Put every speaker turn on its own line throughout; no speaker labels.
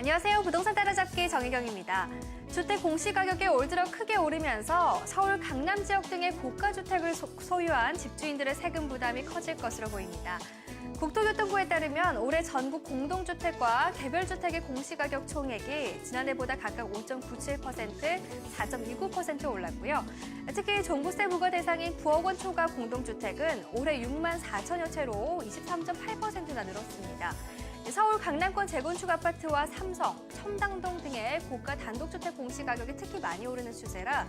안녕하세요. 부동산 따라잡기 정혜경입니다. 주택 공시가격이 올 들어 크게 오르면서 서울 강남 지역 등의 고가주택을 소유한 집주인들의 세금 부담이 커질 것으로 보입니다. 국토교통부에 따르면 올해 전국 공동주택과 개별주택의 공시가격 총액이 지난해보다 각각 5.97%, 4.29% 올랐고요. 특히 종부세 부과 대상인 9억 원 초과 공동주택은 올해 6만 4천여 채로 23.8%나 늘었습니다. 서울 강남권 재건축 아파트와 삼성, 첨당동 등의 고가 단독주택 공시가격이 특히 많이 오르는 추세라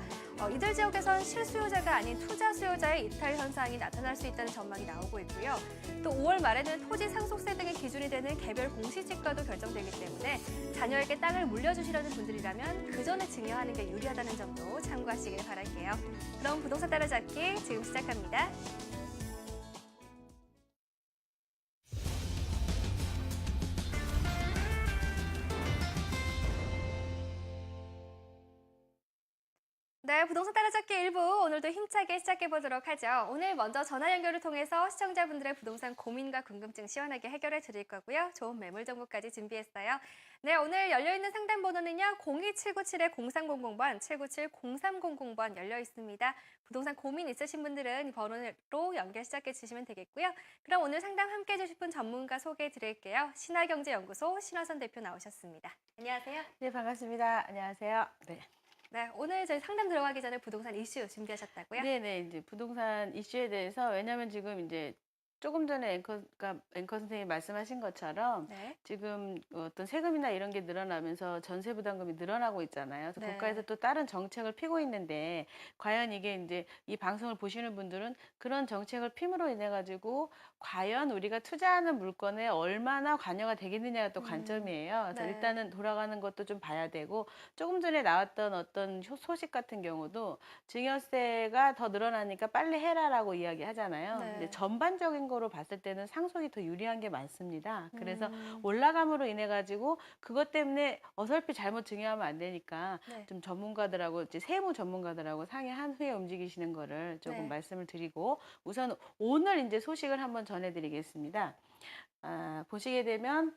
이들 지역에선 실수요자가 아닌 투자 수요자의 이탈 현상이 나타날 수 있다는 전망이 나오고 있고요. 또 5월 말에는 토지 상속세 등의 기준이 되는 개별 공시지가도 결정되기 때문에 자녀에게 땅을 물려주시려는 분들이라면 그 전에 증여하는 게 유리하다는 점도 참고하시길 바랄게요. 그럼 부동산 따라잡기 지금 시작합니다. 네, 부동산 따라잡기 1부 오늘도 힘차게 시작해보도록 하죠. 오늘 먼저 전화 연결을 통해서 시청자분들의 부동산 고민과 궁금증 시원하게 해결해 드릴 거고요. 좋은 매물 정보까지 준비했어요. 네, 오늘 열려있는 상담 번호는요. 02797-0300번, 797-0300번 열려 있습니다. 부동산 고민 있으신 분들은 이 번호로 연결 시작해 주시면 되겠고요. 그럼 오늘 상담 함께 해주실 분 전문가 소개해 드릴게요. 신화경제연구소 신화선 대표 나오셨습니다. 안녕하세요.
네, 반갑습니다. 안녕하세요. 네.
네, 오늘 저희 상담 들어가기 전에 부동산 이슈 준비하셨다고요?
네네, 이제 부동산 이슈에 대해서, 왜냐면 지금 이제 조금 전에 앵커 선생님이 말씀하신 것처럼
네.
지금 어떤 세금이나 이런 게 늘어나면서 전세 부담금이 늘어나고 있잖아요. 그래서
네.
국가에서 또 다른 정책을 피고 있는데, 과연 이게 이제 이 방송을 보시는 분들은 그런 정책을 핌으로 인해 가지고 과연 우리가 투자하는 물건에 얼마나 관여가 되겠느냐가 또 관점이에요. 그래서
네.
일단은 돌아가는 것도 좀 봐야 되고, 조금 전에 나왔던 어떤 소식 같은 경우도 증여세가 더 늘어나니까 빨리 해라라고 이야기 하잖아요.
네.
근데 전반적인 거로 봤을 때는 상속이 더 유리한 게 많습니다. 그래서 올라감으로 인해 가지고 그것 때문에 어설피 잘못 증여하면 안 되니까
네.
좀 전문가들하고 이제 세무 전문가들하고 상의한 후에 움직이시는 거를 조금
네.
말씀을 드리고, 우선 오늘 이제 소식을 한번 전해드리겠습니다. 보시게 되면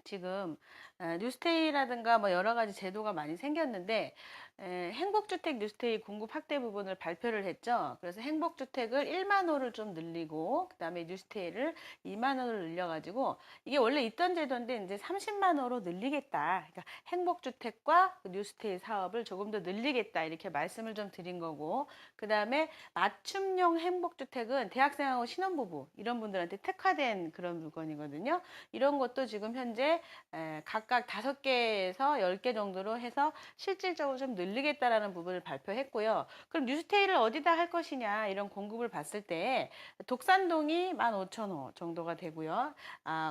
지금 뉴스테이라든가 뭐 여러 가지 제도가 많이 생겼는데, 행복주택 뉴스테이 공급 확대 부분을 발표를 했죠. 그래서 행복주택을 1만 호를 좀 늘리고, 그다음에 뉴스테이를 2만 호를 늘려가지고, 이게 원래 있던 제도인데 이제 30만 호로 늘리겠다. 그러니까 행복주택과 그 뉴스테이 사업을 조금 더 늘리겠다, 이렇게 말씀을 좀 드린 거고, 그다음에 맞춤형 행복주택은 대학생하고 신혼부부 이런 분들한테 특화된 그런 물건이거든요. 이런 것도 지금 현재 각각 5개에서 10개 정도로 해서 실질적으로 좀 늘리겠다라는 부분을 발표했고요. 그럼 뉴스테이를 어디다 할 것이냐, 이런 공급을 봤을 때 독산동이 15,000호 정도가 되고요.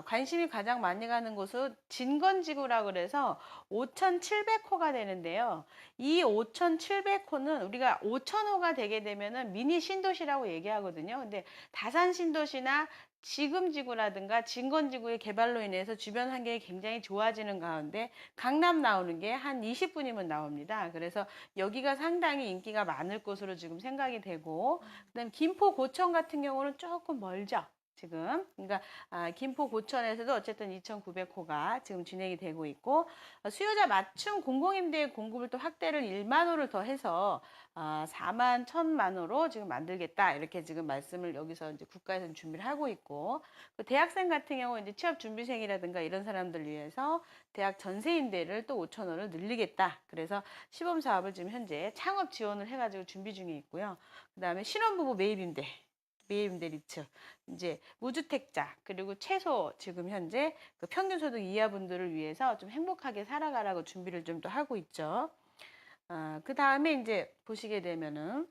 관심이 가장 많이 가는 곳은 진건지구라 그래서 5,700호가 되는데요. 이 5,700호는 우리가 5,000호가 되게 되면은 미니 신도시라고 얘기하거든요. 근데 다산 신도시나 지금지구라든가 진건지구의 개발로 인해서 주변 환경이 굉장히 좋아지는 가운데 강남 나오는 게 한 20분이면 나옵니다. 그래서 여기가 상당히 인기가 많을 것으로 지금 생각이 되고, 그다음 김포 고천 같은 경우는 조금 멀죠. 지금 그러니까 김포 고천에서도 어쨌든 2,900호가 지금 진행이 되고 있고, 수요자 맞춤 공공임대 공급을 또 확대를 1만 호를 더 해서 4만 1,000만 호로 지금 만들겠다, 이렇게 지금 말씀을 여기서 이제 국가에서 준비를 하고 있고, 그 대학생 같은 경우 이제 취업 준비생이라든가 이런 사람들 위해서 대학 전세 임대를 또 5천 호를 늘리겠다. 그래서 시범 사업을 지금 현재 창업 지원을 해가지고 준비 중에 있고요. 그다음에 신혼부부 매입임대 리츠, 이제 무주택자, 그리고 최소 지금 현재 그 평균 소득 이하 분들을 위해서 좀 행복하게 살아가라고 준비를 좀 더 하고 있죠. 그 다음에 이제 보시게 되면은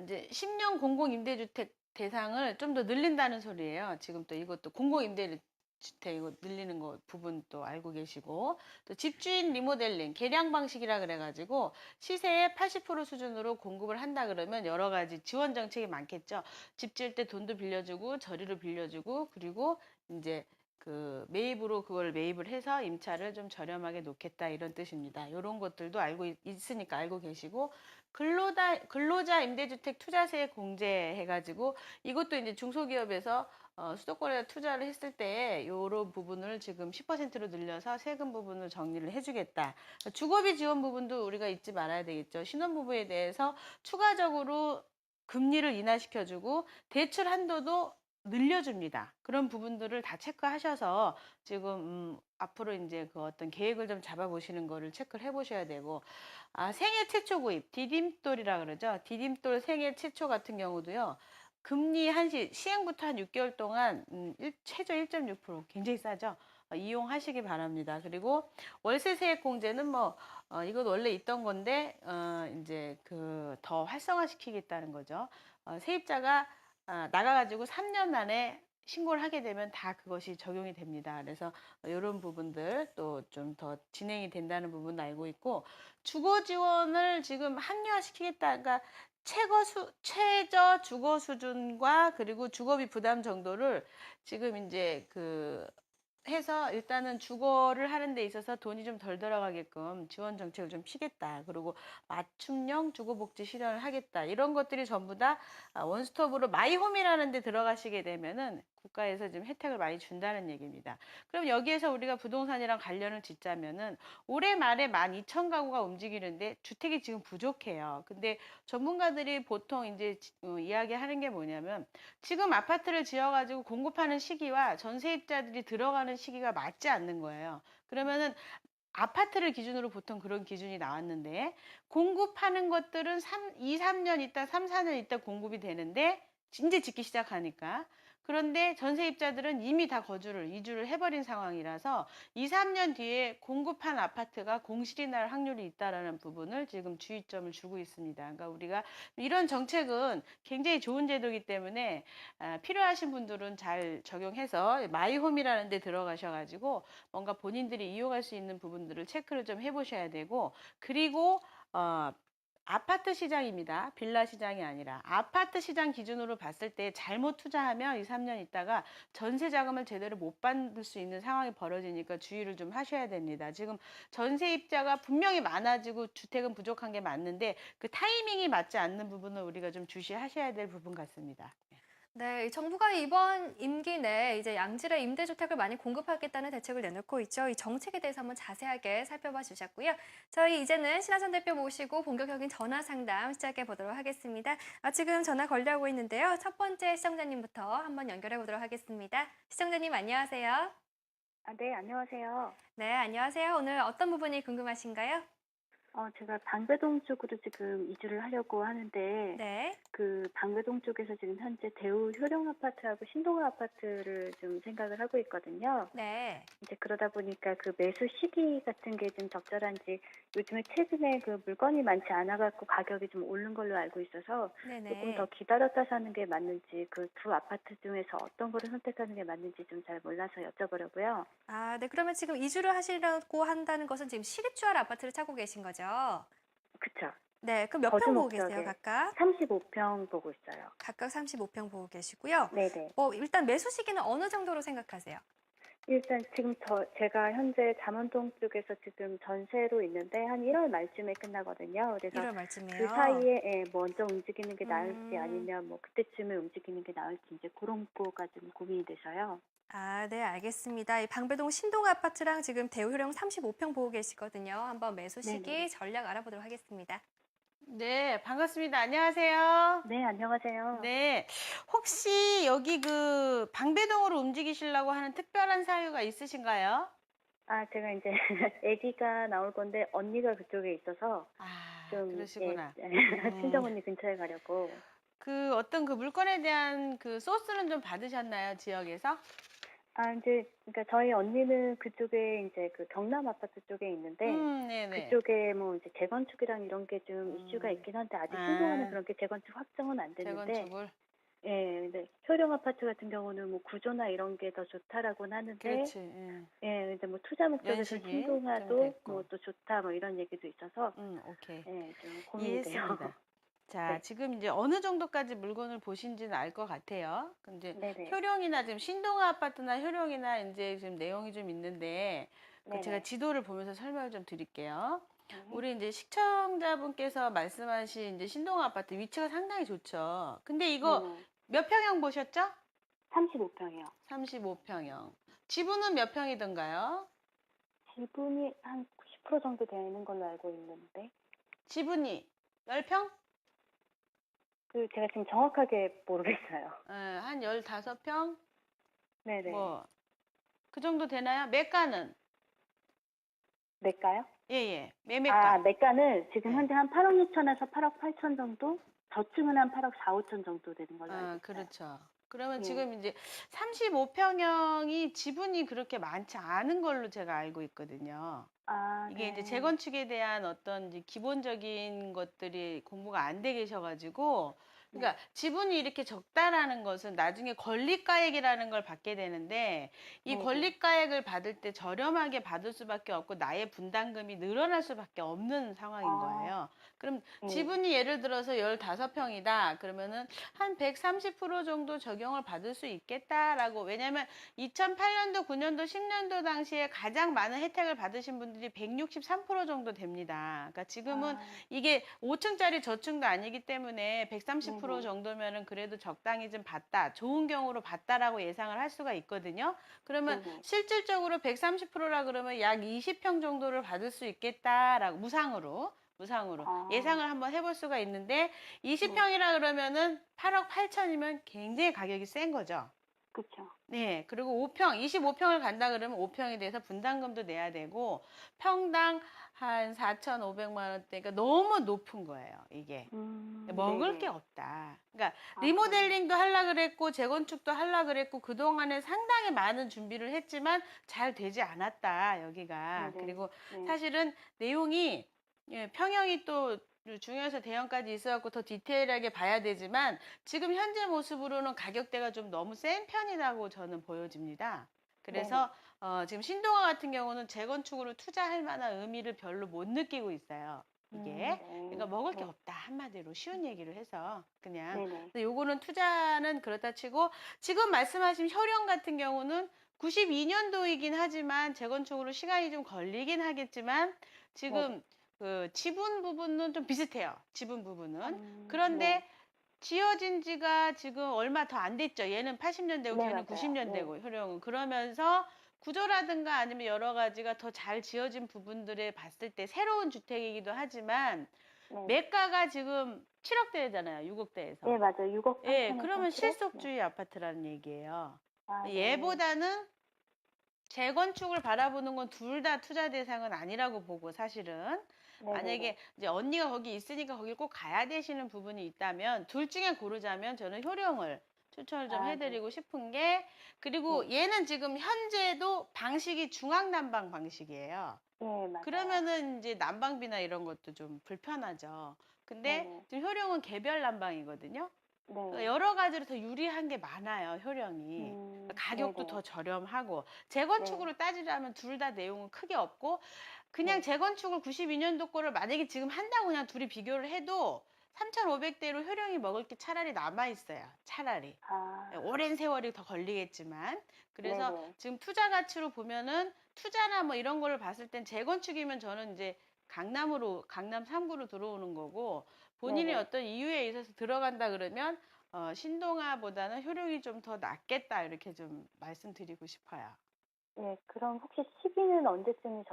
이제 10년 공공임대주택 대상을 좀 더 늘린다는 소리예요. 지금 또 이것도 공공임대 주택 이거 늘리는 거 부분 또 알고 계시고, 또 집주인 리모델링 개량 방식이라 그래가지고 시세의 80% 수준으로 공급을 한다 그러면 여러 가지 지원 정책이 많겠죠. 집 지을 때 돈도 빌려주고 저리로 빌려주고, 그리고 이제 그 매입으로 그걸 매입을 해서 임차를 좀 저렴하게 놓겠다 이런 뜻입니다. 이런 것들도 있으니까 알고 계시고 근로자 임대주택 투자세 공제해가지고 이것도 이제 중소기업에서 수도권에 투자를 했을 때 이런 부분을 지금 10%로 늘려서 세금 부분을 정리를 해주겠다. 주거비 지원 부분도 우리가 잊지 말아야 되겠죠. 신혼부부에 대해서 추가적으로 금리를 인하시켜주고 대출 한도도 늘려줍니다. 그런 부분들을 다 체크하셔서 지금 앞으로 이제 그 어떤 계획을 좀 잡아보시는 거를 체크를 해보셔야 되고, 생애 최초 구입 디딤돌이라 그러죠. 디딤돌 생애 최초 같은 경우도요. 금리 시행부터 한 6개월 동안 최저 1.6% 굉장히 싸죠. 이용하시기 바랍니다. 그리고 월세 세액 공제는 이건 원래 있던 건데 이제 그 더 활성화시키겠다는 거죠. 세입자가 나가가지고 3년 안에 신고를 하게 되면 다 그것이 적용이 됩니다. 그래서 이런 부분들 또 좀 더 진행이 된다는 부분 알고 있고, 주거 지원을 지금 합리화시키겠다. 그러니까 최저 주거 수준과 그리고 주거비 부담 정도를 지금 이제 해서 일단은 주거를 하는 데 있어서 돈이 좀 덜 들어가게끔 지원 정책을 좀 피겠다. 그리고 맞춤형 주거복지 실현을 하겠다. 이런 것들이 전부 다 원스톱으로 마이홈이라는 데 들어가시게 되면은 국가에서 지금 혜택을 많이 준다는 얘기입니다. 그럼 여기에서 우리가 부동산이랑 관련을 짓자면은 올해 말에 12,000가구가 움직이는데 주택이 지금 부족해요. 근데 전문가들이 보통 이제 이야기하는 게 뭐냐면 지금 아파트를 지어가지고 공급하는 시기와 전세입자들이 들어가는 시기가 맞지 않는 거예요. 그러면은 아파트를 기준으로 보통 그런 기준이 나왔는데 공급하는 것들은 2, 3년 있다, 3, 4년 있다 공급이 되는데 이제 짓기 시작하니까. 그런데 전세입자들은 이미 다 이주를 해버린 상황이라서 2, 3년 뒤에 공급한 아파트가 공실이 날 확률이 있다라는 부분을 지금 주의점을 주고 있습니다. 그러니까 우리가 이런 정책은 굉장히 좋은 제도이기 때문에 필요하신 분들은 잘 적용해서 마이홈이라는 데 들어가셔가지고 뭔가 본인들이 이용할 수 있는 부분들을 체크를 좀 해보셔야 되고, 그리고 아파트 시장입니다. 빌라 시장이 아니라 아파트 시장 기준으로 봤을 때 잘못 투자하면 2, 3년 있다가 전세 자금을 제대로 못 받을 수 있는 상황이 벌어지니까 주의를 좀 하셔야 됩니다. 지금 전세입자가 분명히 많아지고 주택은 부족한 게 맞는데 그 타이밍이 맞지 않는 부분을 우리가 좀 주시하셔야 될 부분 같습니다.
네, 정부가 이번 임기 내에 이제 양질의 임대주택을 많이 공급하겠다는 대책을 내놓고 있죠. 이 정책에 대해서 한번 자세하게 살펴봐 주셨고요. 저희 이제는 신하선 대표 모시고 본격적인 전화 상담 시작해 보도록 하겠습니다. 지금 전화 걸려오고 있는데요. 첫 번째 시청자님부터 한번 연결해 보도록 하겠습니다. 시청자님 안녕하세요.
네, 안녕하세요.
네, 안녕하세요. 오늘 어떤 부분이 궁금하신가요?
제가 방배동 쪽으로 지금 이주를 하려고 하는데,
네,
그 방배동 쪽에서 지금 현재 대우 효령 아파트하고 신동 아파트를 좀 생각을 하고 있거든요.
네.
이제 그러다 보니까 그 매수 시기 같은 게 좀 적절한지, 요즘에 최근에 그 물건이 많지 않아갖고 가격이 좀 오른 걸로 알고 있어서 조금 더
네네.
기다렸다 사는 게 맞는지, 그 두 아파트 중에서 어떤 거를 선택하는 게 맞는지 좀 잘 몰라서 여쭤보려고요.
네. 그러면 지금 이주를 하시려고 한다는 것은 지금 시립주할 아파트를 찾고 계신 거죠?
그쵸.
네. 그럼 몇
거주
평 보고 계세요,
목적에
각각?
35평 보고 있어요.
각각 35평 보고 계시고요.
네네.
일단 매수 시기는 어느 정도로 생각하세요?
일단 지금 제가 현재 잠원동 쪽에서 지금 전세로 있는데 한 1월 말쯤에 끝나거든요. 그래서
1월
그
말쯤이에요.
사이에 먼저 움직이는 게 나을지
음.
아니면 뭐 그때쯤에 움직이는 게 나을지 이제 그런 거가 좀 고민이 돼서요.
네, 알겠습니다. 이 방배동 신동 아파트랑 지금 대우효령 35평 보고 계시거든요. 한번 매수
네네.
시기 전략 알아보도록 하겠습니다.
네, 반갑습니다. 안녕하세요.
네, 안녕하세요.
네, 혹시 여기 방배동으로 움직이시려고 하는 특별한 사유가 있으신가요?
제가 이제 아기가 나올 건데 언니가 그쪽에 있어서 좀, 예,
그러시구나.
친정 언니 근처에 가려고.
어떤 물건에 대한 소스는 좀 받으셨나요, 지역에서?
이제, 그러니까 저희 언니는 그쪽에 이제 그 경남 아파트 쪽에 있는데,
네네.
그쪽에 뭐 이제 재건축이랑 이런 게 좀 이슈가
음,
있긴 한데, 아직 신동아는
아,
그런 게 재건축 확정은 안 됐는데,
재건축을.
예, 근데 효령 아파트 같은 경우는 뭐 구조나 이런 게 더 좋다라고는 하는데,
그렇지. 예.
예, 근데 뭐 투자 목적에서
연식이 좀
신동아도 뭐
됐고.
또 좋다 뭐 이런 얘기도 있어서,
오케이.
예, 좀 고민이 돼요.
이해했습니다. 자,
네.
지금 이제 어느 정도까지 물건을 보신지는 알 것 같아요. 근데
네네.
효령이나 지금 신동아 아파트나 효령이나 이제 지금 내용이 좀 있는데 그 제가
네네.
지도를 보면서 설명을 좀 드릴게요.
네.
우리 이제 시청자분께서 말씀하신 이제 신동아 아파트 위치가 상당히 좋죠. 근데 이거
네네.
몇 평형 보셨죠?
35평이요.
35평형. 지분은 몇 평이던가요?
지분이 한 90% 정도 되는 걸로 알고 있는데,
지분이 10평?
제가 지금 정확하게 모르겠어요.
한 15평?
네네.
뭐, 그 정도 되나요? 매가는?
매가요?
예, 예.
아,
매매가.
매가는 지금
네.
현재 한 8억 6천에서 8억 8천 정도? 저층은 한 8억 4, 5천 정도 되는 걸로 알고 있어요.
그렇죠. 그러면
예.
지금 이제 35평형이 지분이 그렇게 많지 않은 걸로 제가 알고 있거든요.
아,
이게 이제
네.
재건축에 대한 어떤 이제 기본적인 것들이 공부가 안 돼 계셔가지고,
네.
그러니까 지분이 이렇게 적다라는 것은 나중에 권리가액이라는 걸 받게 되는데, 이
네네.
권리가액을 받을 때 저렴하게 받을 수밖에 없고, 나의 분담금이 늘어날 수밖에 없는 상황인
아,
거예요. 그럼
네.
지분이 예를 들어서 15평이다. 그러면은 한 130% 정도 적용을 받을 수 있겠다라고. 왜냐면 2008년도, 9년도, 10년도 당시에 가장 많은 혜택을 받으신 분들이 163% 정도 됩니다. 그러니까 지금은
아,
이게 5층짜리 저층도 아니기 때문에 130%
네네.
정도면은 그래도 적당히 좀 받다, 좋은 경우로 받다라고 예상을 할 수가 있거든요. 그러면
네네.
실질적으로 130%라 그러면 약 20평 정도를 받을 수 있겠다라고 무상으로
아,
예상을 한번 해볼 수가 있는데
네.
20평이라 그러면은 8억 8천이면 굉장히 가격이 센 거죠.
그쵸.
네, 그리고 5평, 25평을 간다 그러면 5평에 대해서 분담금도 내야 되고 평당 한 4,500만 원대, 그러니까 너무 높은 거예요, 이게. 먹을 게
네네.
없다. 그러니까
아,
리모델링도 하려 그랬고 재건축도 하려 그랬고 그동안에 상당히 많은 준비를 했지만 잘 되지 않았다, 여기가.
네네.
그리고
네.
사실은 내용이 평형이 또 중에서 대형까지 있어갖고 더 디테일하게 봐야 되지만 지금 현재 모습으로는 가격대가 좀 너무 센 편이라고 저는 보여집니다.
네네.
그래서 지금 신동아 같은 경우는 재건축으로 투자할 만한 의미를 별로 못 느끼고 있어요. 이게. 그러니까
네.
먹을 게
네.
없다. 한마디로 쉬운 얘기를 해서 그냥.
네네.
근데 요거는 투자는 그렇다 치고 지금 말씀하신 효령 같은 경우는 92년도이긴 하지만 재건축으로 시간이 좀 걸리긴 하겠지만
네네.
지금 그 지분 부분은 좀 비슷해요. 지분 부분은.
네.
그런데 지어진 지가 지금 얼마 더 안 됐죠. 얘는 80년대고
네,
걔는
맞아요. 네.
90년대고 효령은. 그러면서 구조라든가 아니면 여러 가지가 더 잘 지어진 부분들에 봤을 때 새로운 주택이기도 하지만
네.
매가가 지금 7억대잖아요. 6억대에서.
네, 맞아요. 6억
예,
8천에서
그러면
7억? 네.
실속주의 아파트라는 얘기예요.
아, 네.
얘보다는 재건축을 바라보는 건 둘 다 투자 대상은 아니라고 보고 사실은
네네네.
만약에 이제 언니가 거기 있으니까 거기 꼭 가야 되시는 부분이 있다면 둘 중에 고르자면 저는 효령을 추천을 좀
아, 네.
해드리고 싶은 게 그리고
네.
얘는 지금 현재도 방식이 중앙난방 방식이에요.
네, 맞아요.
그러면은 이제 난방비나 이런 것도 좀 불편하죠. 근데
네네.
지금 효령은 개별 난방이거든요. 그러니까
네.
여러 가지로 더 유리한 게 많아요, 효령이. 가격도
네네.
더 저렴하고,
네.
재건축으로 따지자면 둘 다 내용은 크게 없고, 그냥
네.
재건축을 92년도 거를 만약에 지금 한다고 그냥 둘이 비교를 해도 3,500대로 효령이 먹을 게 차라리 남아있어요. 차라리.
아,
오랜 세월이 더 걸리겠지만. 그래서
네네.
지금 투자 가치로 보면은 투자나 뭐 이런 거를 봤을 땐 재건축이면 저는 이제 강남 3구로 들어오는 거고, 본인의
네네.
어떤 이유에 있어서 들어간다 그러면 신동아보다는 효력이 좀 더 낫겠다 이렇게 좀 말씀드리고 싶어요.
네, 그럼 혹시 시기는 언제쯤이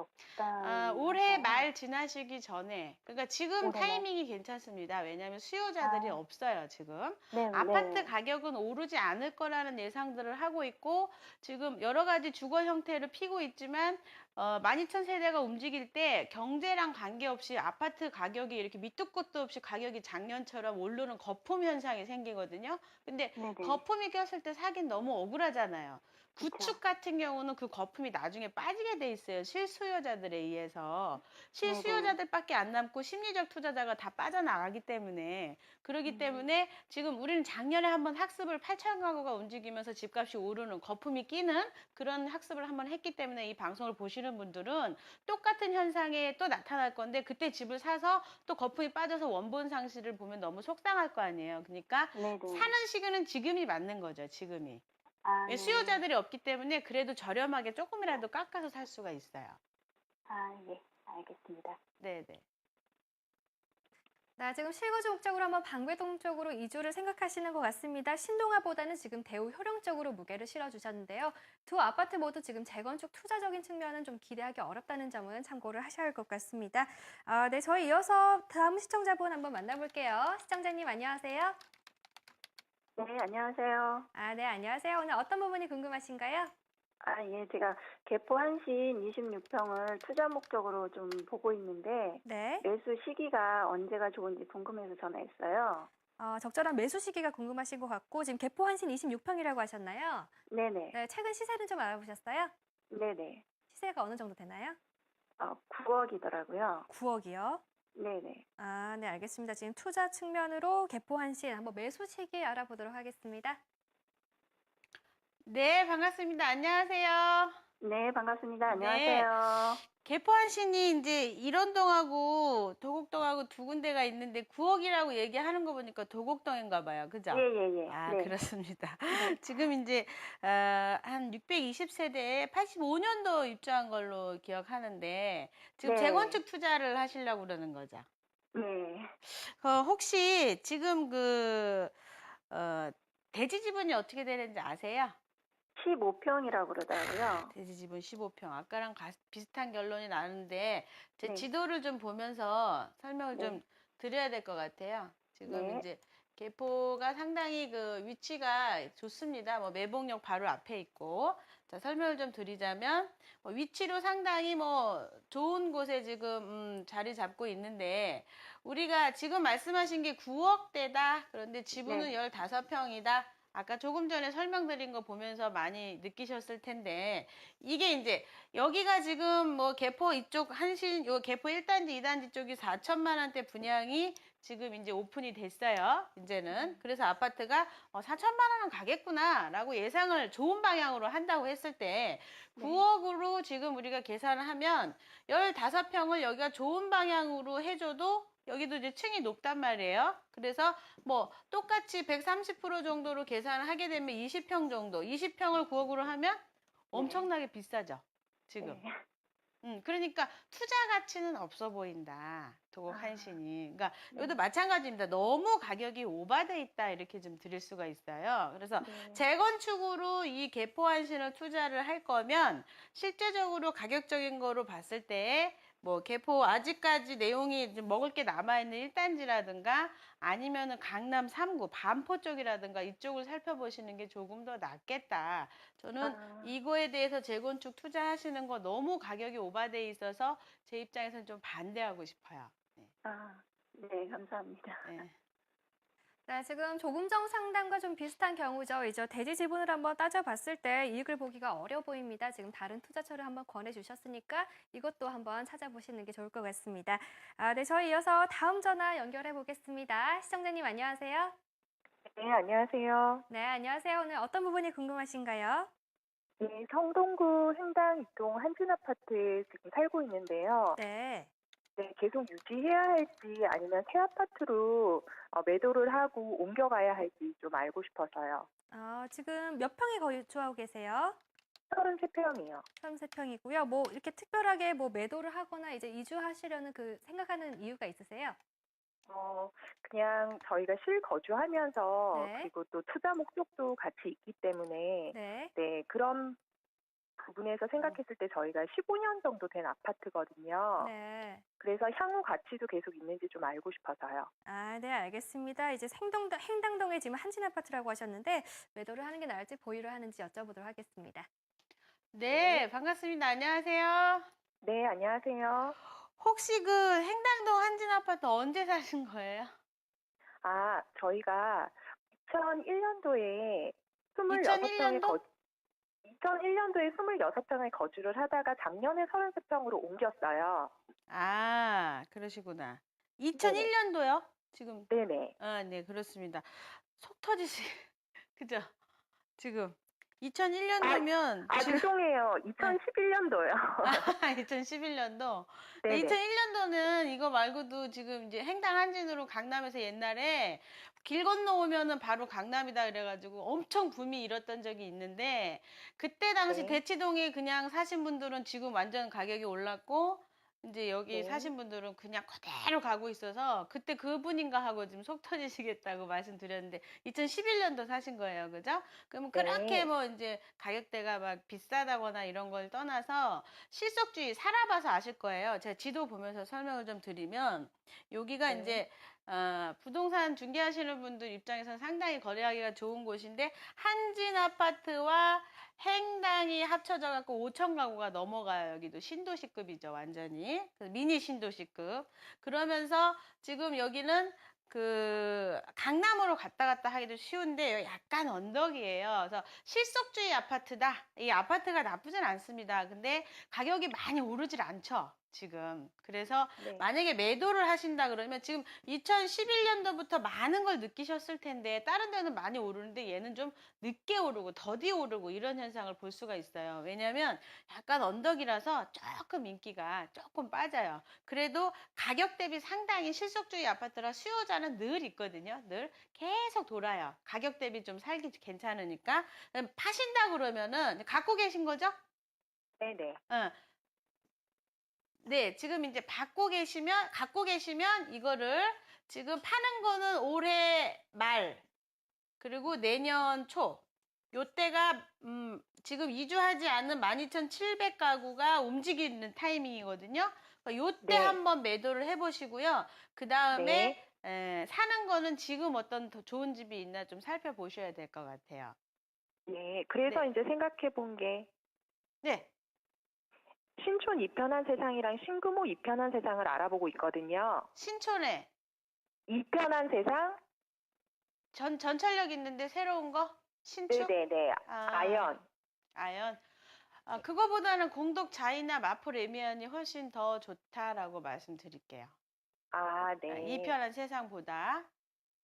올해
적당하세요?
말 지나시기 전에, 그러니까 지금
올해 말.
타이밍이 괜찮습니다. 왜냐하면 수요자들이
아,
없어요, 지금.
네,
아파트
네.
가격은 오르지 않을 거라는 예상들을 하고 있고, 지금 여러 가지 주거 형태를 피고 있지만, 12,000세대가 움직일 때 경제랑 관계없이 아파트 가격이 이렇게 밑도 끝도 없이 가격이 작년처럼 오르는 거품 현상이 생기거든요. 근데
네네.
거품이 꼈을 때 사긴 너무 억울하잖아요. 구축 같은 경우는 그 거품이 나중에 빠지게 돼 있어요. 실수요자들에 의해서.
네네.
실수요자들밖에 안 남고 심리적 투자자가 다 빠져나가기 때문에 그러기 때문에 지금 우리는 작년에 한번 학습을 8천 가구가 움직이면서 집값이 오르는 거품이 끼는 그런 학습을 한번 했기 때문에 이 방송을 보시는 분들은 똑같은 현상에 또 나타날 건데 그때 집을 사서 또 거품이 빠져서 원본 상실을 보면 너무 속상할 거 아니에요. 그러니까
네네.
사는 시기는 지금이 맞는 거죠. 지금이.
아,
왜
네.
수요자들이 없기 때문에 그래도 저렴하게 조금이라도 깎아서 살 수가 있어요.
아, 예. 알겠습니다.
네네.
나 지금 실거주 목적으로 한번 방배동 쪽으로 이주를 생각하시는 것 같습니다. 신동아보다는 지금 대우 효령적으로 무게를 실어주셨는데요. 두 아파트 모두 지금 재건축 투자적인 측면은 좀 기대하기 어렵다는 점은 참고를 하셔야 할 것 같습니다. 네, 저희 이어서 다음 시청자분 한번 만나볼게요. 시청자님 안녕하세요.
네, 안녕하세요.
네, 안녕하세요. 오늘 어떤 부분이 궁금하신가요?
아, 예. 제가 개포 한신 26평을 투자 목적으로 좀 보고 있는데
네.
매수 시기가 언제가 좋은지 궁금해서 전화했어요.
적절한 매수 시기가 궁금하신 것 같고 지금 개포 한신 26평이라고 하셨나요?
네네.
네, 최근 시세는 좀 알아보셨어요?
네네.
시세가 어느 정도 되나요?
9억이더라고요.
9억이요.
네네.
네, 알겠습니다. 지금 투자 측면으로 개포 한신 한번 매수 시기 알아보도록 하겠습니다.
네, 반갑습니다. 안녕하세요.
네, 반갑습니다.
네.
안녕하세요.
개포한신이 이제 일원동하고 도곡동하고 두 군데가 있는데 9억이라고 얘기하는 거 보니까 도곡동인가 봐요. 그죠?
예. 네.
그렇습니다.
네.
지금 이제 한 620세대에 85년도 입주한 걸로 기억하는데 지금
네.
재건축 투자를 하시려고 그러는 거죠.
네.
혹시 지금 대지 지분이 어떻게 되는지 아세요?
15평이라고 그러더라고요.
대지 지분 15평. 아까랑 비슷한 결론이 나는데 제
네.
지도를 좀 보면서 설명을
네.
좀 드려야 될 것 같아요. 지금
네.
이제 개포가 상당히 그 위치가 좋습니다. 뭐 매봉역 바로 앞에 있고. 자, 설명을 좀 드리자면 위치로 상당히 뭐 좋은 곳에 지금 자리 잡고 있는데 우리가 지금 말씀하신 게 9억대다. 그런데 지분은
네.
15평이다. 아까 조금 전에 설명드린 거 보면서 많이 느끼셨을 텐데 이게 이제 여기가 지금 뭐 개포 이쪽 한신 요 개포 1단지 2단지 쪽이 4천만 원대 분양이 지금 이제 오픈이 됐어요. 이제는 그래서 아파트가 4천만 원은 가겠구나라고 예상을 좋은 방향으로 한다고 했을 때 9억으로 지금 우리가 계산을 하면 15평을 여기가 좋은 방향으로 해줘도 여기도 이제 층이 높단 말이에요. 그래서 뭐 똑같이 130% 정도로 계산을 하게 되면 20평 정도, 20평을 9억으로 하면 엄청나게 비싸죠. 지금.
네.
그러니까 투자 가치는 없어 보인다. 도곡 한신이. 그러니까
네.
이것도 마찬가지입니다. 너무 가격이 오바돼 있다 이렇게 좀 드릴 수가 있어요. 그래서
네.
재건축으로 이 개포 한신을 투자를 할 거면 실제적으로 가격적인 거로 봤을 때 뭐 개포 아직까지 내용이 좀 먹을 게 남아있는 1단지라든가 아니면은 강남 3구 반포 쪽이라든가 이쪽을 살펴보시는 게 조금 더 낫겠다. 저는 이거에 대해서 재건축 투자하시는 거 너무 가격이 오바돼 있어서 제 입장에서는 좀 반대하고 싶어요. 네.
네, 감사합니다.
네.
네, 지금 조금 전 상담과 좀 비슷한 경우죠. 이제 대지 지분을 한번 따져봤을 때 이익을 보기가 어려 보입니다. 지금 다른 투자처를 한번 권해주셨으니까 이것도 한번 찾아보시는 게 좋을 것 같습니다. 네, 저희 이어서 다음 전화 연결해 보겠습니다. 시청자님 안녕하세요.
네, 안녕하세요.
네, 안녕하세요. 오늘 어떤 부분이 궁금하신가요?
네, 성동구 횡당 2동 한진아파트에 지금 살고 있는데요.
네.
네, 계속 유지해야 할지 아니면 새 아파트로 매도를 하고 옮겨가야 할지 좀 알고 싶어서요.
지금 몇 평에 거주하고 계세요?
33평이요.
33평이고요. 뭐 이렇게 특별하게 뭐 매도를 하거나 이제 이주하시려는 그 생각하는 이유가 있으세요?
그냥 저희가 실거주하면서
네.
그리고 또 투자 목적도 같이 있기 때문에
네.
네, 그런 부분에서 생각했을 때 저희가 15년 정도 된 아파트거든요.
네.
그래서 향후 가치도 계속 있는지 좀 알고 싶어서요.
네, 알겠습니다. 이제 행당동에 지금 한진 아파트라고 하셨는데 매도를 하는 게 나을지 보유를 하는지 여쭤보도록 하겠습니다.
네, 반갑습니다. 안녕하세요.
네, 안녕하세요.
혹시 그 행당동 한진 아파트 언제 사신 거예요?
저희가 2001년도에 26평에
2001년도?
2001년도에 26평에 거주를 하다가 작년에 33평으로 옮겼어요.
아, 그러시구나. 2001년도요? 지금,
네네.
아, 네, 그렇습니다. 속 터지시, 그죠? 지금 2001년도면
죄송해요. 2011년도요.
2011년도.
네네.
2001년도는 이거 말고도 지금 이제 횡단 한진으로 강남에서 옛날에 길 건너오면은 바로 강남이다 그래가지고 엄청 붐이 일었던 적이 있는데 그때 당시
네.
대치동에 그냥 사신 분들은 지금 완전 가격이 올랐고 이제 여기
네.
사신 분들은 그냥 그대로 가고 있어서 그때 그분인가 하고 지금 속 터지시겠다고 말씀드렸는데 2011년도 사신 거예요. 그죠? 그러면 그렇게
네.
뭐 이제 가격대가 막 비싸다거나 이런 걸 떠나서 실속주의 살아봐서 아실 거예요. 제가 지도 보면서 설명을 좀 드리면 여기가
네.
이제 부동산 중개하시는 분들 입장에서는 상당히 거래하기가 좋은 곳인데 한진 아파트와 행당이 합쳐져 갖고 5천 가구가 넘어가요. 여기도 신도시급이죠, 완전히. 그래서 미니 신도시급. 그러면서 지금 여기는 그 강남으로 갔다 갔다 하기도 쉬운데 약간 언덕이에요. 그래서 실속주의 아파트다. 이 아파트가 나쁘진 않습니다. 근데 가격이 많이 오르질 않죠, 지금. 그래서
네.
만약에 매도를 하신다 그러면 지금 2011년도부터 많은 걸 느끼셨을 텐데 다른 데는 많이 오르는데 얘는 좀 늦게 오르고 더디 오르고 이런 현상을 볼 수가 있어요. 왜냐하면 약간 언덕이라서 조금 인기가 조금 빠져요. 그래도 가격 대비 상당히 실속주의 아파트라 수요자는 늘 있거든요. 늘 계속 돌아요. 가격 대비 좀 살기 괜찮으니까. 파신다 그러면은 갖고 계신 거죠?
네네.
네, 지금 이제 갖고 계시면 이거를 지금 파는 거는 올해 말, 그리고 내년 초, 요때가, 지금 이주하지 않은 12,700가구가 움직이는 타이밍이거든요. 그러니까 요때
네.
한번 매도를 해보시고요. 그 다음에, 사는 거는 지금 어떤 더 좋은 집이 있나 좀 살펴보셔야 될 것 같아요.
네. 그래서
네.
이제 생각해 본 게
네.
신촌 이편한 세상이랑 신구모 이편한 세상을 알아보고 있거든요.
신촌에
이편한 세상?
전철역 있는데 새로운 거? 신축?
네네네.
아,
아연.
아연. 그거보다는 공덕 자이나 마포 레미안이 훨씬 더 좋다라고 말씀드릴게요. 이
네.
편한 세상보다.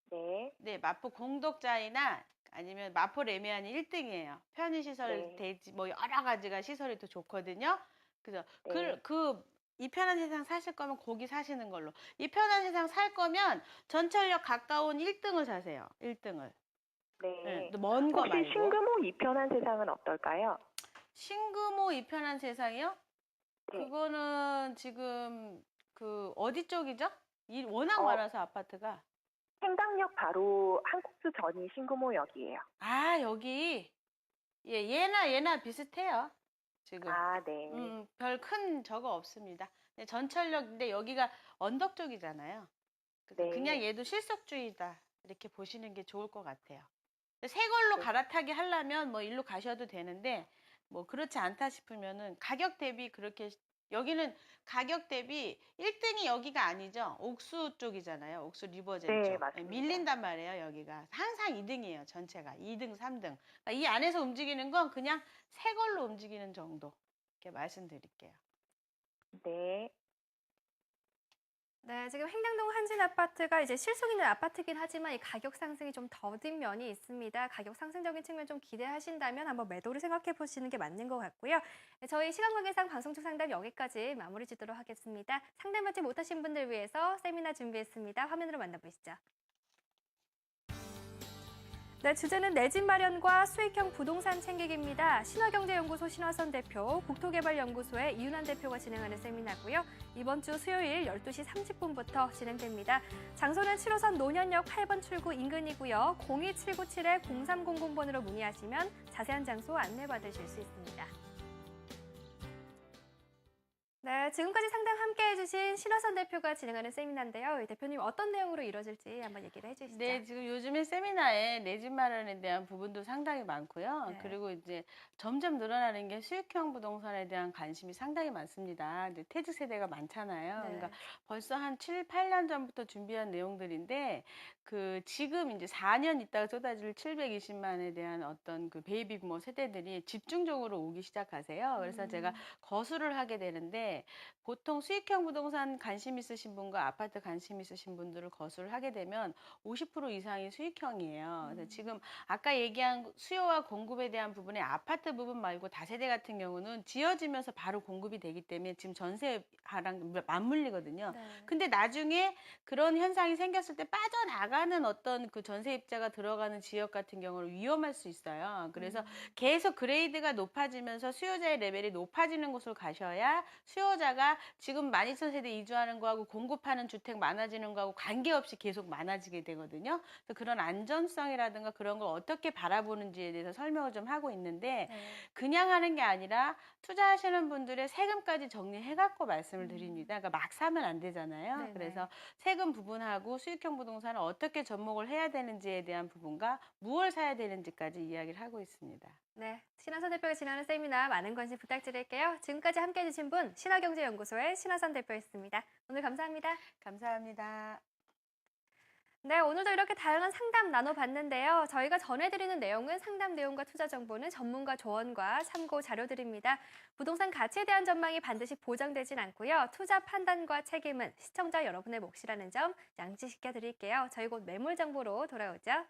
네.
네, 마포 공덕 자이나 아니면 마포 레미안이 1등이에요. 편의시설,
네.
대지, 뭐 여러 가지가 시설이 또 좋거든요. 그래서
네.
이 편한 세상 사실 거면 거기 사시는 걸로. 이 편한 세상 살 거면 전철역 가까운 1등을 사세요. 1등을.
네.
먼 거
혹시
말고.
신구모 이편한 세상은 어떨까요?
신구모 이 편한 세상이요?
네.
그거는 지금 그 어디 쪽이죠? 워낙
어.
많아서 아파트가.
행당역 바로 한 코스 전이 신구모역이에요.
아, 여기. 예, 얘나 비슷해요. 지금.
네.
별 큰 저거 없습니다. 네, 전철역인데 여기가 언덕 쪽이잖아요. 그래서
네.
그냥 얘도 실속주의다. 이렇게 보시는 게 좋을 것 같아요. 새 걸로
네.
갈아타기 하려면 뭐 일로 가셔도 되는데 뭐 그렇지 않다 싶으면은 가격 대비 그렇게 여기는 가격 대비 1등이 여기가 아니죠. 옥수 쪽이잖아요. 옥수 리버젠
네,
쪽.
맞습니다.
밀린단 말이에요. 여기가 항상 2등이에요. 전체가 2등, 3등. 그러니까 이 안에서 움직이는 건 그냥 새 걸로 움직이는 정도. 이렇게 말씀드릴게요.
네.
네, 지금 행당동 한진 아파트가 이제 실속 있는 아파트긴 하지만 이 가격 상승이 좀 더딘 면이 있습니다. 가격 상승적인 측면 좀 기대하신다면 한번 매도를 생각해 보시는 게 맞는 것 같고요. 네, 저희 시간 관계상 방송 중 상담 여기까지 마무리 짓도록 하겠습니다. 상담받지 못하신 분들 위해서 세미나 준비했습니다. 화면으로 만나보시죠. 네, 주제는 내 집 마련과 수익형 부동산 챙기기입니다. 신화경제연구소 신화선 대표, 국토개발연구소의 이윤환 대표가 진행하는 세미나고요. 이번 주 수요일 12시 30분부터 진행됩니다. 장소는 7호선 논현역 8번 출구 인근이고요. 02797-0300번으로 문의하시면 자세한 장소 안내받으실 수 있습니다. 네, 지금까지 상담 함께해 주신 신화선 대표가 진행하는 세미나인데요. 이 대표님 어떤 내용으로 이루어질지 한번 얘기를 해주시죠.
네, 지금 요즘에 세미나에 내 집 마련에 대한 부분도 상당히 많고요.
네.
그리고 이제 점점 늘어나는 게 수익형 부동산에 대한 관심이 상당히 많습니다. 이제 퇴직 세대가 많잖아요.
네.
그러니까 벌써 한 7, 8년 전부터 준비한 내용들인데 지금 이제 4년 있다가 쏟아질 720만에 대한 어떤 그 베이비 부모 세대들이 집중적으로 오기 시작하세요. 그래서 제가 거수를 하게 되는데 보통 수익형 부동산 관심 있으신 분과 아파트 관심 있으신 분들을 거수를 하게 되면 50% 이상이 수익형이에요. 그래서 지금 아까 얘기한 수요와 공급에 대한 부분에 아파트 부분 말고 다세대 같은 경우는 지어지면서 바로 공급이 되기 때문에 지금 전세가랑 맞물리거든요.
네.
근데 나중에 그런 현상이 생겼을 때 빠져나가는 어떤 그 전세입자가 들어가는 지역 같은 경우는 위험할 수 있어요. 그래서 계속 그레이드가 높아지면서 수요자의 레벨이 높아지는 곳을 가셔야 수요자가 지금 12,000세대 이주하는 거하고 공급하는 주택 많아지는 거하고 관계없이 계속 많아지게 되거든요. 그래서 그런 안전성이라든가 그런 걸 어떻게 바라보는지에 대해서 설명을 좀 하고 있는데
네.
그냥 하는 게 아니라 투자하시는 분들의 세금까지 정리해갖고 말씀을 드립니다. 그러니까 막 사면 안 되잖아요.
네네.
그래서 세금 부분하고 수익형 부동산을 어떻게 접목을 해야 되는지에 대한 부분과 무엇을 사야 되는지까지 이야기를 하고 있습니다.
네, 신화선 대표가 진행하는 세미나 많은 관심 부탁드릴게요. 지금까지 함께해 주신 분 신화경제연구소의 신화선 대표였습니다. 오늘 감사합니다.
감사합니다.
네, 오늘도 이렇게 다양한 상담 나눠봤는데요. 저희가 전해드리는 내용은 상담 내용과 투자 정보는 전문가 조언과 참고 자료들입니다. 부동산 가치에 대한 전망이 반드시 보장되진 않고요. 투자 판단과 책임은 시청자 여러분의 몫이라는 점 양지시켜 드릴게요. 저희 곧 매물 정보로 돌아오죠.